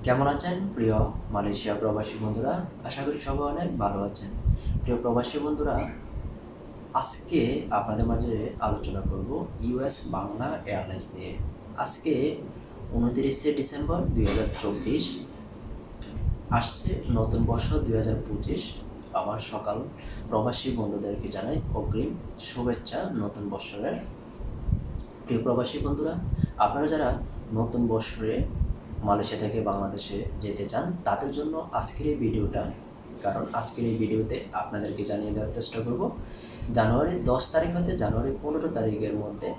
কেমন আছেন প্রিয় মালয়েশিয়া প্রবাসী বন্ধুরা? আশা করি সবাই অনেক ভালো আছেন। প্রিয় প্রবাসী বন্ধুরা, আজকে আপনাদের মাঝে আলোচনা করব ইউএস বাংলা এয়ারলাইন্স নিয়ে। আজকে 29শে ডিসেম্বর 2024 আসছে নতুন বর্ষ 2025। আমার সকাল প্রবাসী বন্ধুদেরকে জানাই অগ্রিম শুভেচ্ছা নতুন বৎসরের। প্রিয় প্রবাসী বন্ধুরা, আপনারা যারা নতুন বৎসরে মালয়েশিয়া থেকে বাংলাদেশে যেতে চান তাদের জন্য আজকের এই ভিডিওটা। কারণ আজকের এই ভিডিওতে আপনাদেরকে জানিয়ে দেওয়ার চেষ্টা করব জানুয়ারি 10 তারিখ হতে জানুয়ারি 15 তারিখের মধ্যে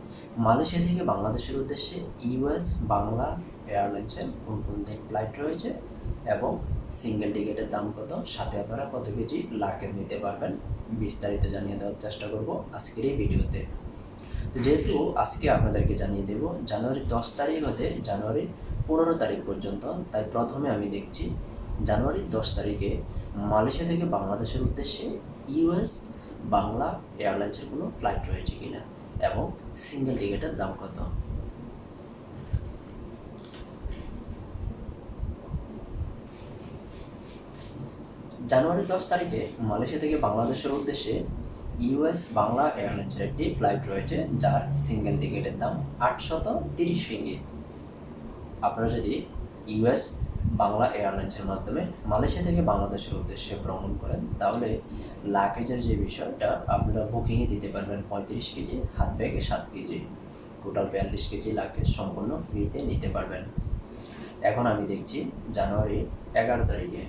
মালয়েশিয়া থেকে বাংলাদেশের উদ্দেশ্যে ইউএস বাংলা এয়ারলাইন্সের কোন কোন দিন ফ্লাইট রয়েছে এবং সিঙ্গেল টিকিটের দাম কত, সাথে আপনারা কত কেজি লাগেজ নিতে পারবেন, বিস্তারিত জানিয়ে দেওয়ার চেষ্টা করব আজকের এই ভিডিওতে। তো যেহেতু আজকে আপনাদেরকে জানিয়ে দেব জানুয়ারি 10 তারিখ হতে জানুয়ারি 15 তারিখ পর্যন্ত, তাই প্রথমে আমি দেখছি জানুয়ারি 10 তারিখে মালয়েশিয়া থেকে বাংলাদেশের উদ্দেশ্যে ইউএস বাংলা এয়ারলাইন্সের কোনো ফ্লাইট রয়েছে কিনা এবং সিঙ্গেল টিকিটের দাম কত। জানুয়ারি 10 তারিখে মালয়েশিয়া থেকে বাংলাদেশের উদ্দেশ্যে ইউএস বাংলা এয়ারলাইন্সের একটি ফ্লাইট রয়েছে যার সিঙ্গেল টিকিটের দাম 830 রিঙ্গিত। আপনারা যদি ইউএস বাংলা এয়ারলাইন্সের মাধ্যমে মালয়েশিয়া থেকে বাংলাদেশের উদ্দেশ্যে ভ্রমণ করেন তাহলে লাগেজের যে বিষয়টা আপনারা বুকিংয়ে দিতে পারবেন 35 কেজি, হাত ব্যাগে 7 কেজি, টোটাল 42 কেজি লাগেজ সম্পূর্ণ ফ্রিতে নিতে পারবেন। এখন আমি দেখছি জানুয়ারি 11 তারিখে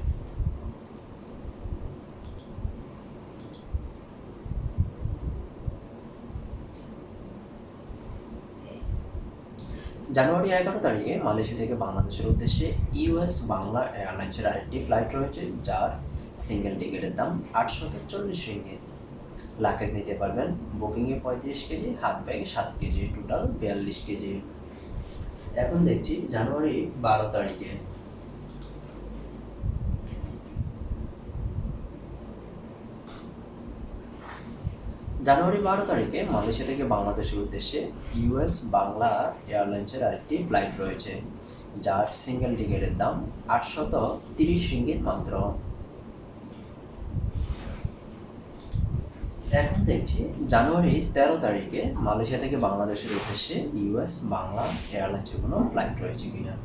জানুয়ারি 11 তারিখে মালয়েশিয়া থেকে বাংলাদেশের উদ্দেশ্যে ইউএস বাংলা এয়ারলাইন্সের আরেকটি ফ্লাইট রয়েছে যার সিঙ্গেল টিকিটের দাম 840 রিঙ্গিত। লাগেজ নিতে পারবেন বুকিংয়ে 35 কেজি, হাত ব্যাগে 7 কেজি, টোটাল 42 কেজি। এখন দেখছি জানুয়ারি 12 তারিখে জানুয়ারি 12 তারিখে মালয়েশিয়া থেকে বাংলাদেশের উদ্দেশ্যে ইউএস বাংলা এয়ারলাইন্সের আরেকটি ফ্লাইট রয়েছে যার সিঙ্গেল টিকিটের দাম 830 রিঙ্গিত মাত্র। এখন দেখছি জানুয়ারি 13 তারিখে মালয়েশিয়া থেকে বাংলাদেশের উদ্দেশ্যে ইউএস বাংলা এয়ারলাইন্সের কোনো ফ্লাইট রয়েছে কিনা।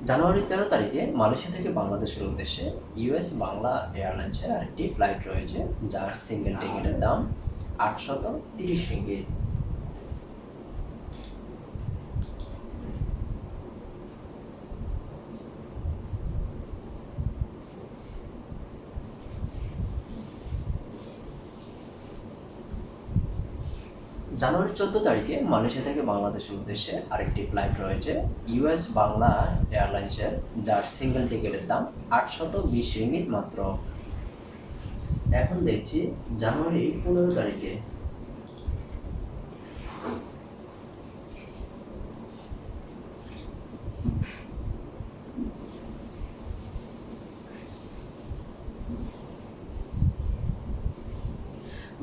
জানুয়ারি 13 তারিখে মালয়েশিয়া থেকে বাংলাদেশের উদ্দেশ্যে ইউএস বাংলা এয়ারলাইন্সের আরেকটি ফ্লাইট রয়েছে যার সিঙ্গেল টিকিটের দাম 830 রিঙ্গিত। জানুয়ারি 14 তারিখে মালয়েশিয়া থেকে বাংলাদেশের উদ্দেশ্যে আরেকটি ফ্লাইট রয়েছে ইউএস বাংলা এয়ারলাইন্সের যার সিঙ্গেল টিকিটের দাম 820 রিঙ্গিত মাত্র। এখন দেখছি জানুয়ারি 15 তারিখে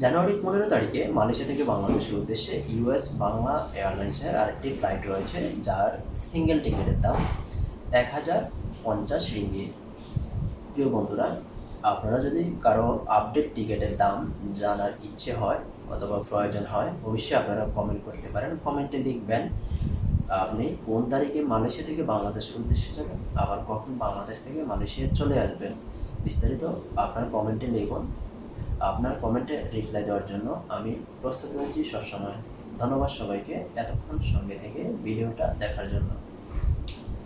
জানুয়ারি 15 তারিখে মালয়েশিয়া থেকে বাংলাদেশের উদ্দেশ্যে ইউএস বাংলা এয়ারলাইন্সের আরেকটি ফ্লাইট রয়েছে যার সিঙ্গেল টিকিটের দাম 1050 রিঙ্গিত। প্রিয় বন্ধুরা, আপনারা যদি কারো আপডেট টিকিটের দাম জানার ইচ্ছে হয় অথবা প্রয়োজন হয় অবশ্যই আপনারা কমেন্ট করতে পারেন। কমেন্টে লিখবেন আপনি কোন তারিখে মালয়েশিয়া থেকে বাংলাদেশের উদ্দেশ্যে যাবেন, আবার কখন বাংলাদেশ থেকে মালয়েশিয়া চলে আসবেন, বিস্তারিত আপনার কমেন্টে লিখুন। আপনার কমেন্টে রিপ্লাই দেওয়ার জন্য আমি প্রস্তুত রয়েছি সবসময়। ধন্যবাদ সবাইকে এতক্ষণ সঙ্গে থেকে ভিডিওটা দেখার জন্য।